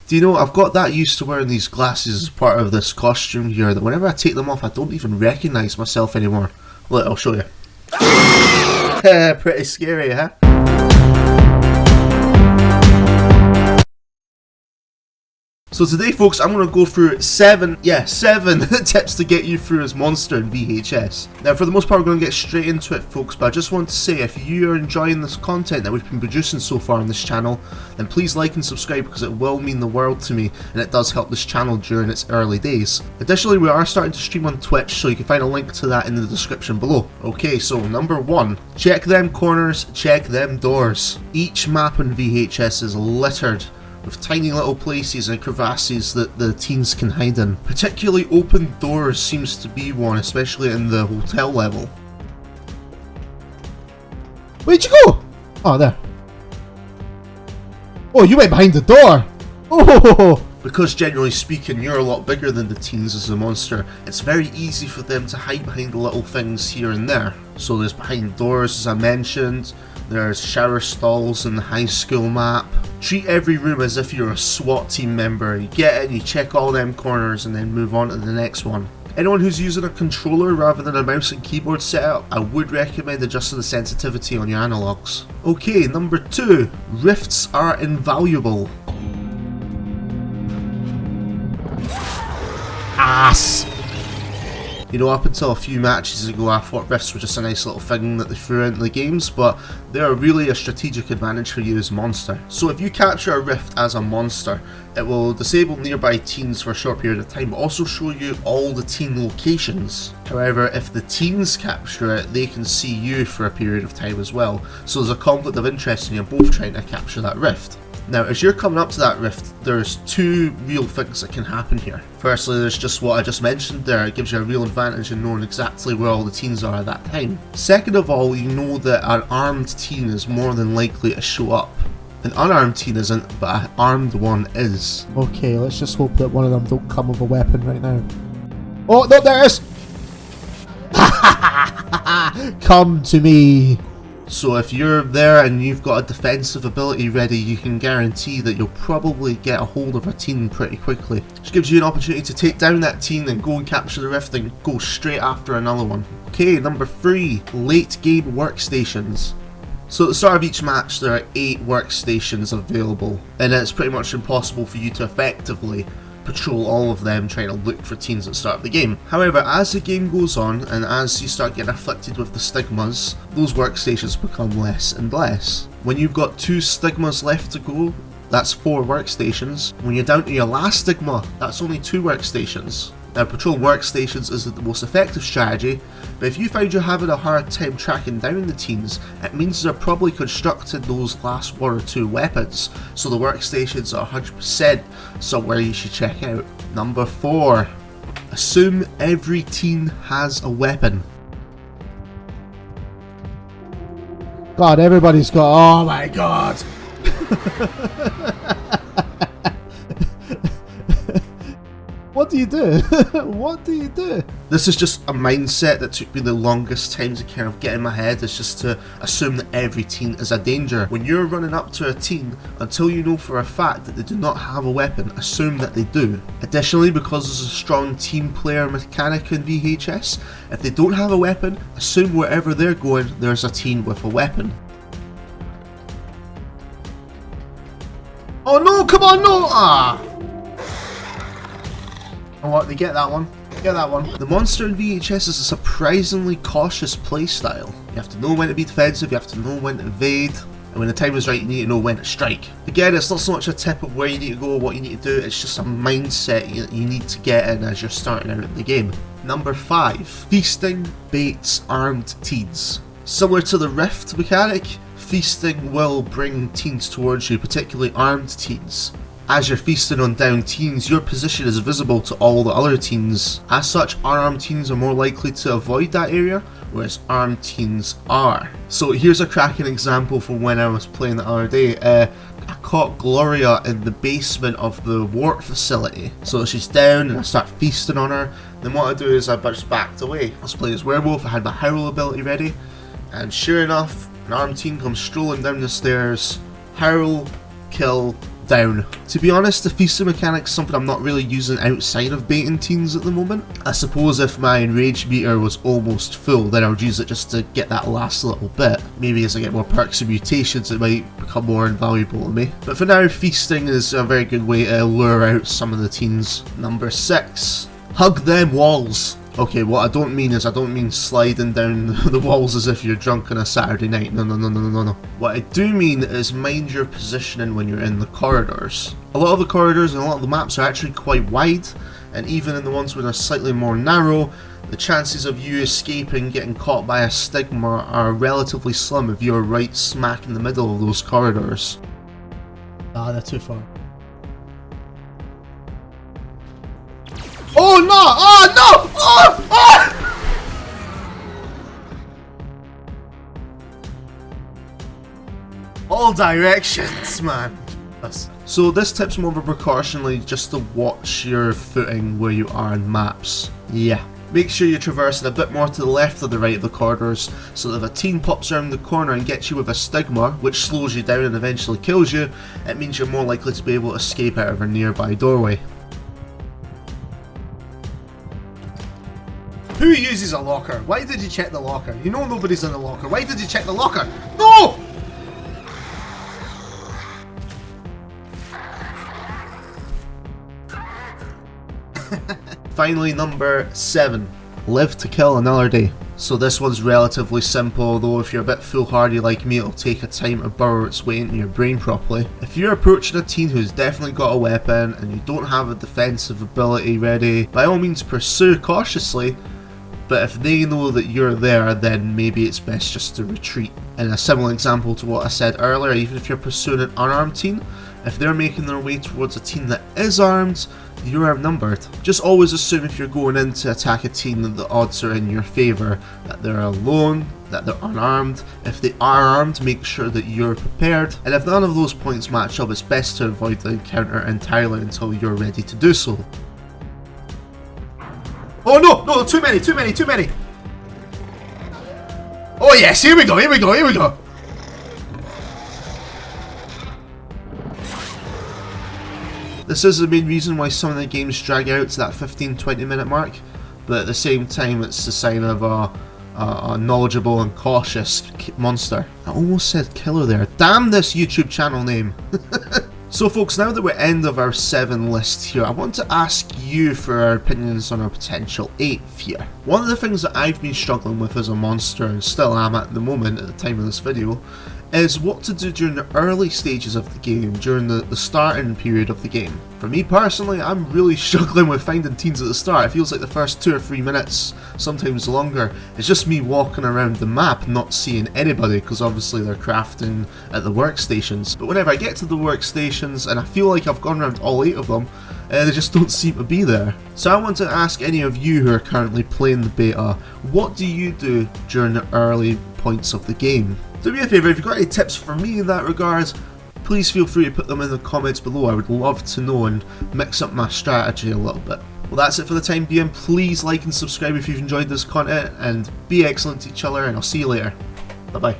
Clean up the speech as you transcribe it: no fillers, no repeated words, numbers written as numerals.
Do you know, I've got that used to wearing these glasses as part of this costume here that whenever I take them off I don't even recognise myself anymore. Look, I'll show you. Pretty scary, huh? So today, folks, I'm going to go through seven tips to get you through as Monster in VHS. Now, for the most part, we're going to get straight into it, folks, but I just want to say, if you are enjoying this content that we've been producing so far on this channel, then please like and subscribe, because it will mean the world to me, and it does help this channel during its early days. Additionally, we are starting to stream on Twitch, so you can find a link to that in the description below. Okay, so number 1, check them corners, check them doors. Each map in VHS is littered with tiny little places and crevasses that the teens can hide in. Particularly open doors seems to be one, especially in the hotel level. Where'd you go? Oh, there. Oh, you went behind the door! Oh! Because generally speaking, you're a lot bigger than the teens as a monster, it's very easy for them to hide behind little things here and there. So there's behind doors, as I mentioned. There's shower stalls in the high school map. Treat every room as if you're a SWAT team member. You get in, you check all them corners, and then move on to the next one. Anyone who's using a controller rather than a mouse and keyboard setup, I would recommend adjusting the sensitivity on your analogs. Okay, number 2. Rifts are invaluable. Ass! You know, up until a few matches ago I thought rifts were just a nice little thing that they threw into the games, but they are really a strategic advantage for you as a monster. So if you capture a rift as a monster, it will disable nearby teens for a short period of time, but also show you all the teen locations. However, if the teens capture it, they can see you for a period of time as well, so there's a conflict of interest and you're both trying to capture that rift. Now, as you're coming up to that rift, there's 2 real things that can happen here. Firstly, there's just what I just mentioned there, it gives you a real advantage in knowing exactly where all the teens are at that time. Second of all, you know that an armed teen is more than likely to show up. An unarmed teen isn't, but an armed one is. Okay, let's just hope that one of them don't come with a weapon right now. Oh, no, there it is! Come to me! So if you're there and you've got a defensive ability ready, you can guarantee that you'll probably get a hold of a teen pretty quickly. Which gives you an opportunity to take down that teen and go and capture the rift and go straight after another one. Okay, number 3, late game workstations. So at the start of each match there are 8 workstations available, and it's pretty much impossible for you to effectively patrol all of them trying to look for teens at the start of the game. However, as the game goes on and as you start getting afflicted with the stigmas, those workstations become less and less. When you've got 2 stigmas left to go, that's 4 workstations. When you're down to your last stigma, that's only 2 workstations. Now, patrol workstations isn't the most effective strategy, but if you find you're having a hard time tracking down the teens, it means they're probably constructed those last 1 or 2 weapons, so the workstations are 100% somewhere you should check out. Number 4. Assume every teen has a weapon. God, everybody's got... Oh my god! What do you do? What do you do? This is just a mindset that took me the longest time to kind of get in my head. It's just to assume that every teen is a danger. When you're running up to a teen, until you know for a fact that they do not have a weapon, assume that they do. Additionally, because there's a strong team player mechanic in VHS, if they don't have a weapon, assume wherever they're going, there's a teen with a weapon. Oh no, come on, no! Ah! Oh, what, they get that one. Get that one. The monster in VHS is a surprisingly cautious playstyle. You have to know when to be defensive, you have to know when to evade, and when the time is right you need to know when to strike. Again, it's not so much a tip of where you need to go or what you need to do, it's just a mindset you need to get in as you're starting out in the game. Number 5. Feasting baits armed teens. Similar to the rift mechanic, feasting will bring teens towards you, particularly armed teens. As you're feasting on downed teens, your position is visible to all the other teens. As such, unarmed teens are more likely to avoid that area, whereas armed teens are. So here's a cracking example from when I was playing the other day. I caught Gloria in the basement of the wart facility. So she's down and I start feasting on her. Then what I do is I just backed away. I was playing as werewolf, I had my howl ability ready, and sure enough, an armed teen comes strolling down the stairs. Howl, kill, down. To be honest, the feasting mechanic's something I'm not really using outside of baiting teens at the moment. I suppose if my enrage meter was almost full, then I would use it just to get that last little bit. Maybe as I get more perks and mutations, it might become more invaluable to me. But for now, feasting is a very good way to lure out some of the teens. Number 6. Hug them walls. Okay, what I don't mean is I don't mean sliding down the walls as if you're drunk on a Saturday night. No. What I do mean is mind your positioning when you're in the corridors. A lot of the corridors and a lot of the maps are actually quite wide, and even in the ones where they're slightly more narrow, the chances of you escaping getting caught by a stigma are relatively slim if you're right smack in the middle of those corridors. Ah, they're too far. Oh no! Oh no! Oh! Oh! All directions, man. So this tip's more of a precautionally just to watch your footing where you are in maps. Yeah. Make sure you're traversing a bit more to the left or the right of the corridors, so that if a teen pops around the corner and gets you with a stigma, which slows you down and eventually kills you, it means you're more likely to be able to escape out of a nearby doorway. Who uses a locker? Why did you check the locker? You know nobody's in the locker. Why did you check the locker? No! Finally, number 7. Live to kill another day. So this one's relatively simple, though if you're a bit foolhardy like me, it'll take a time to burrow its way into your brain properly. If you're approaching a teen who's definitely got a weapon and you don't have a defensive ability ready, by all means pursue cautiously. But if they know that you're there, then maybe it's best just to retreat. In a similar example to what I said earlier, even if you're pursuing an unarmed teen, if they're making their way towards a team that is armed, you're outnumbered. Just always assume if you're going in to attack a team that the odds are in your favour, that they're alone, that they're unarmed. If they are armed, make sure that you're prepared. And if none of those points match up, it's best to avoid the encounter entirely until you're ready to do so. Oh no, too many. Oh yes, here we go. This is the main reason why some of the games drag out to that 15-20 minute mark, but at the same time it's the sign of a knowledgeable and cautious monster. I almost said killer there. Damn this YouTube channel name. So folks, now that we're end of our 7 list here, I want to ask you for our opinions on our potential 8th here. One of the things that I've been struggling with as a monster, and still am at the moment at the time of this video, is what to do during the early stages of the game, during the starting period of the game. For me personally, I'm really struggling with finding teens at the start. It feels like the first 2 or 3 minutes, sometimes longer, it's just me walking around the map not seeing anybody, because obviously they're crafting at the workstations. But whenever I get to the workstations and I feel like I've gone around all 8 of them, they just don't seem to be there. So I want to ask any of you who are currently playing the beta, what do you do during the early points of the game? Do me a favour, if you've got any tips for me in that regard, please feel free to put them in the comments below. I would love to know and mix up my strategy a little bit. Well, that's it for the time being. Please like and subscribe if you've enjoyed this content, and be excellent to each other, and I'll see you later. Bye bye.